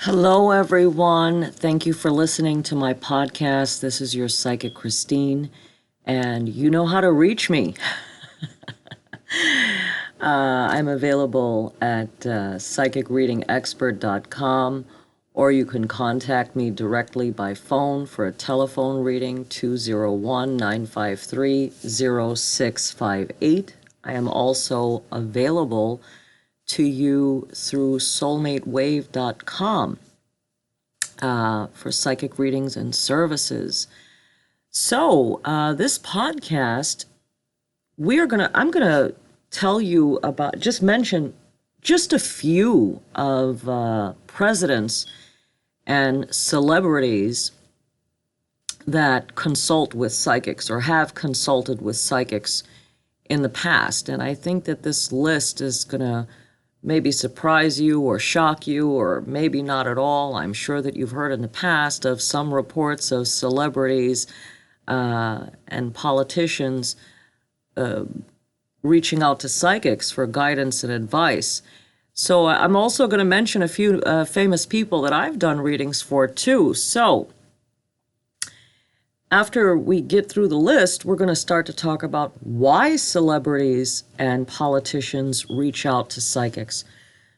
Hello, everyone. Thank you for listening to my podcast. This is your psychic Christine, and you know how to reach me. I'm available at psychicreadingexpert.com, or you can contact me directly by phone for a telephone reading, 201-953-0658. I am also available to you through soulmatewave.com for psychic readings and services. So this podcast, I'm gonna tell you about, mention just a few of presidents and celebrities that consult with psychics or have consulted with psychics in the past. And I think that this list is gonna maybe surprise you or shock you, or maybe not at all. I'm sure that you've heard in the past of some reports of celebrities and politicians reaching out to psychics for guidance and advice. So I'm also going to mention a few famous people that I've done readings for too. So after we get through the list, we're going to start to talk about why celebrities and politicians reach out to psychics.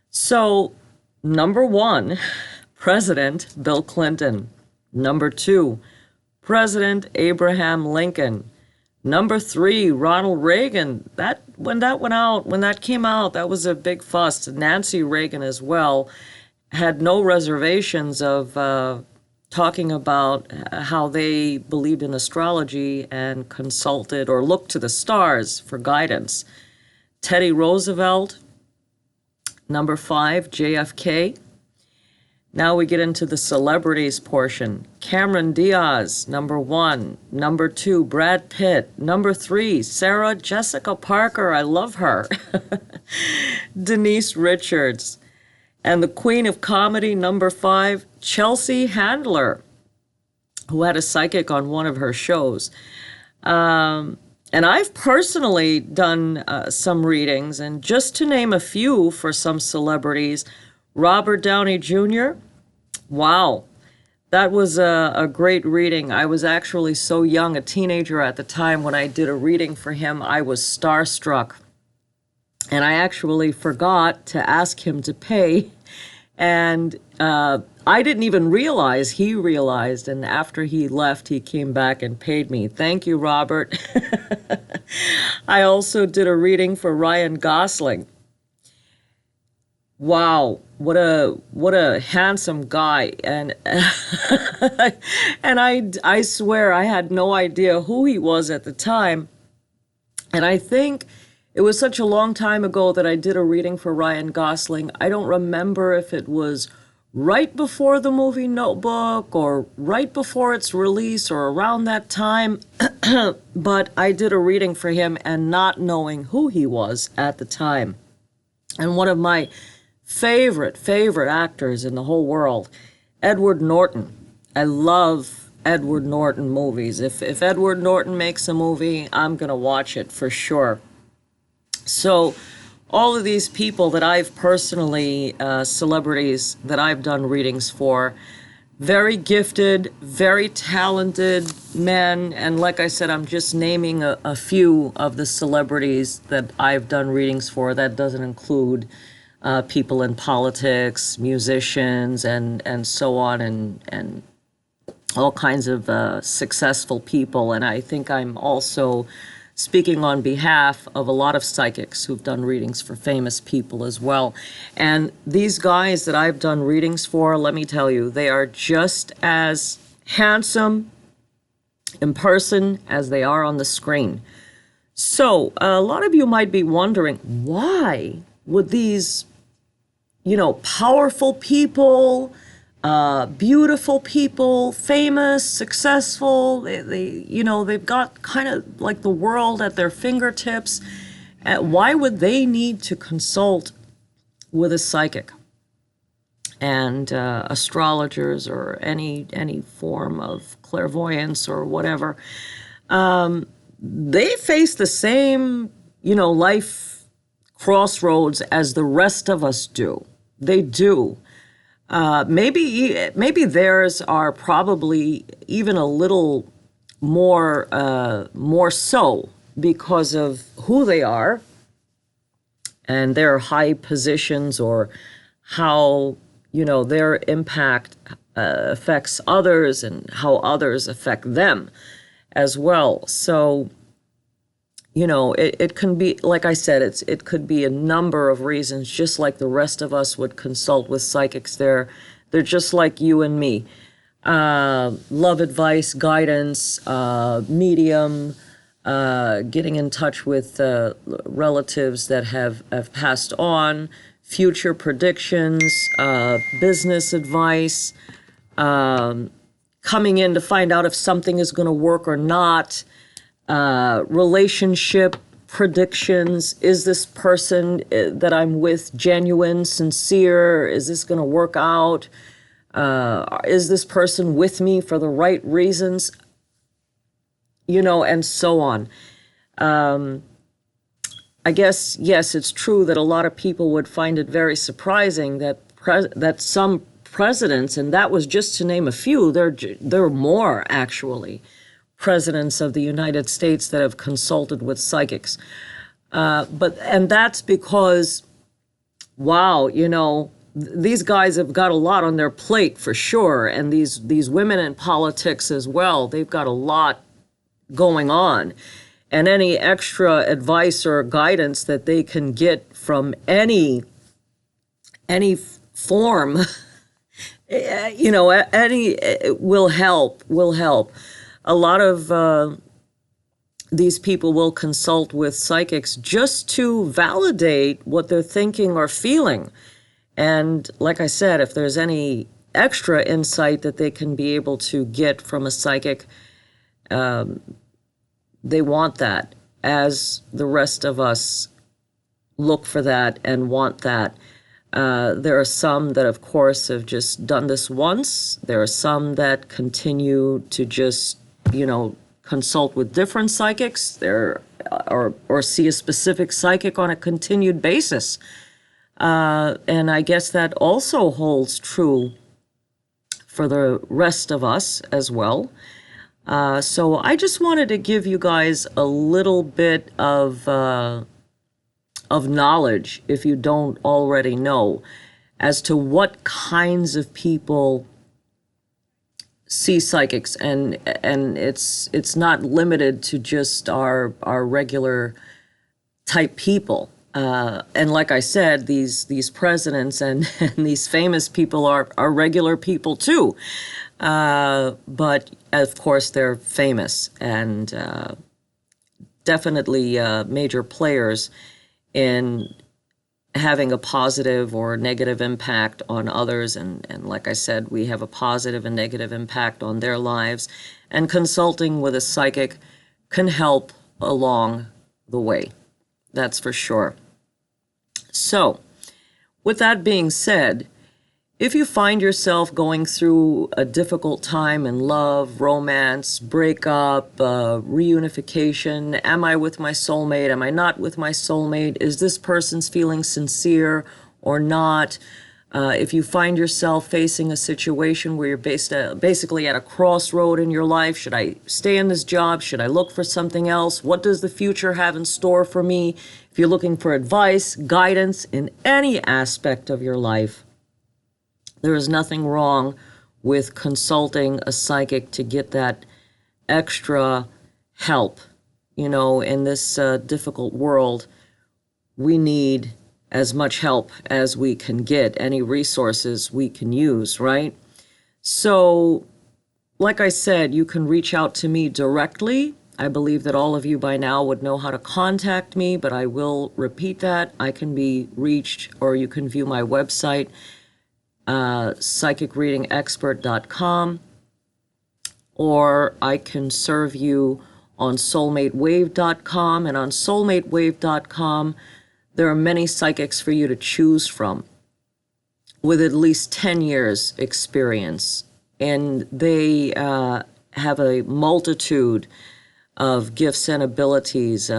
So, number one, President Bill Clinton. Number two, President Abraham Lincoln. Number three, Ronald Reagan. When that came out, that was a big fuss. Nancy Reagan as well had no reservations of talking about how they believed in astrology and consulted or looked to the stars for guidance. Teddy Roosevelt. Number five, JFK. Now we get into the celebrities portion. Cameron Diaz, number one. Number two, Brad Pitt. Number three, Sarah Jessica Parker. I love her. Denise Richards. And the queen of comedy, number five, Chelsea Handler, who had a psychic on one of her shows. And I've personally done some readings, and just to name a few for some celebrities, Robert Downey Jr., wow, that was a great reading. I was actually so young, a teenager at the time when I did a reading for him. I was starstruck. And I actually forgot to ask him to pay. And I didn't even realize he realized. And after he left, he came back and paid me. Thank you, Robert. I also did a reading for Ryan Gosling. Wow, what a handsome guy. And and I swear I had no idea who he was at the time. And I think it was such a long time ago that I did a reading for Ryan Gosling. I don't remember if it was right before the movie Notebook or right before its release or around that time, but I did a reading for him and not knowing who he was at the time. And one of my favorite actors in the whole world, Edward Norton. I love Edward Norton movies. If Edward Norton makes a movie, I'm going to watch it for sure. So all of these people that I've personally, celebrities that I've done readings for, very gifted, very talented men. And like I said, I'm just naming a few of the celebrities that I've done readings for. That doesn't include people in politics, musicians, and so on, and all kinds of successful people. And I think I'm also speaking on behalf of a lot of psychics who've done readings for famous people as well. And these guys that I've done readings for, let me tell you, they are just as handsome in person as they are on the screen. So a lot of you might be wondering, why would these, powerful people, beautiful people, famous, successful, they've got kind of like the world at their fingertips. Why would they need to consult with a psychic and astrologers or any form of clairvoyance or whatever? They face the same, life crossroads as the rest of us do. They do. Maybe theirs are probably even a little more so because of who they are and their high positions, or how, their impact affects others and how others affect them as well. So, it can be, like I said, it could be a number of reasons, just like the rest of us would consult with psychics. They're just like you and me. Love advice, guidance, medium, getting in touch with relatives that have passed on, future predictions, business advice, coming in to find out if something is going to work or not, relationship predictions. Is this person that I'm with genuine, sincere? Is this going to work out? Is this person with me for the right reasons? And so on. I guess, yes, it's true that a lot of people would find it very surprising that that some presidents, and that was just to name a few, there are more actually, presidents of the United States that have consulted with psychics. And that's because, wow, these guys have got a lot on their plate for sure, and these women in politics as well, they've got a lot going on. And any extra advice or guidance that they can get from any form, any will help. A lot of these people will consult with psychics just to validate what they're thinking or feeling. And like I said, if there's any extra insight that they can be able to get from a psychic, they want that, as the rest of us look for that and want that. There are some that, of course, have just done this once. There are some that continue to just, consult with different psychics, or see a specific psychic on a continued basis. And I guess that also holds true for the rest of us as well. So I just wanted to give you guys a little bit of knowledge, if you don't already know, as to what kinds of people see psychics, and it's not limited to just our regular type people. And like I said, these presidents and these famous people are regular people too. But of course they're famous and definitely major players in having a positive or negative impact on others. And like I said, we have a positive and negative impact on their lives. And consulting with a psychic can help along the way. That's for sure. So, with that being said, if you find yourself going through a difficult time in love, romance, breakup, reunification, am I with my soulmate? Am I not with my soulmate? Is this person's feeling sincere or not? If you find yourself facing a situation where you're basically at a crossroad in your life, should I stay in this job? Should I look for something else? What does the future have in store for me? If you're looking for advice, guidance in any aspect of your life, there is nothing wrong with consulting a psychic to get that extra help. In this difficult world, we need as much help as we can get, any resources we can use, right? So, like I said, you can reach out to me directly. I believe that all of you by now would know how to contact me, but I will repeat that. I can be reached, or you can view my website, psychicreadingexpert.com, or I can serve you on soulmatewave.com, and on soulmatewave.com there are many psychics for you to choose from with at least 10 years experience, and they have a multitude of gifts and abilities.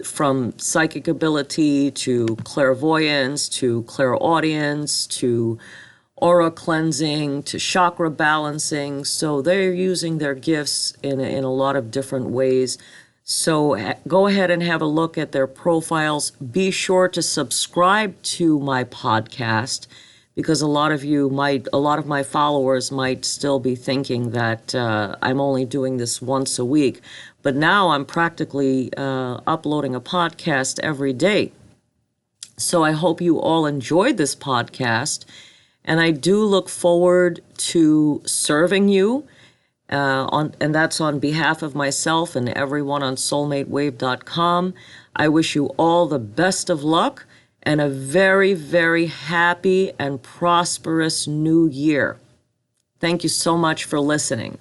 From psychic ability to clairvoyance to clairaudience to aura cleansing to chakra balancing. So they're using their gifts in a lot of different ways. So go ahead and have a look at their profiles. Be sure to subscribe to my podcast, because a lot of my followers might still be thinking that I'm only doing this once a week. But now I'm practically uploading a podcast every day. So I hope you all enjoyed this podcast. And I do look forward to serving you. And that's on behalf of myself and everyone on soulmatewave.com. I wish you all the best of luck and a very, very happy and prosperous new year. Thank you so much for listening.